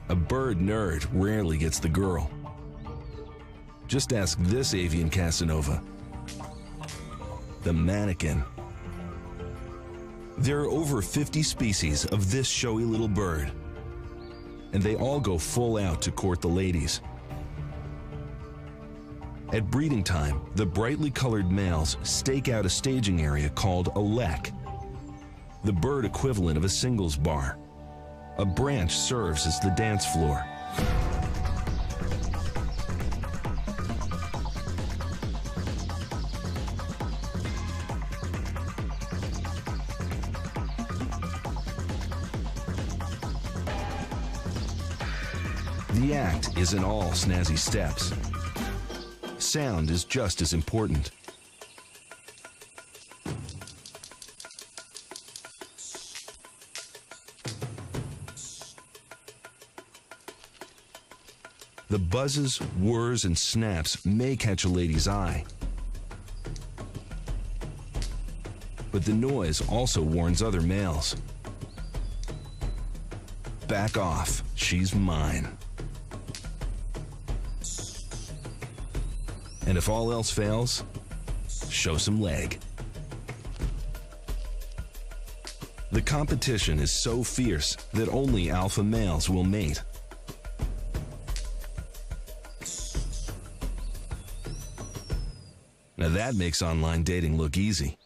A bird nerd rarely gets the girl. Just ask this avian Casanova, the mannequin. There are over 50 species of this showy little bird, and they all go full out to court the ladies. At breeding time, the brightly colored males stake out a staging area called a lek, the bird equivalent of a singles bar. A branch serves as the dance floor. The act isn't all snazzy steps. Sound is just as important. The buzzes, whirs, and snaps may catch a lady's eye. But the noise also warns other males. Back off, she's mine. And if all else fails, show some leg. The competition is so fierce that only alpha males will mate. Now that makes online dating look easy.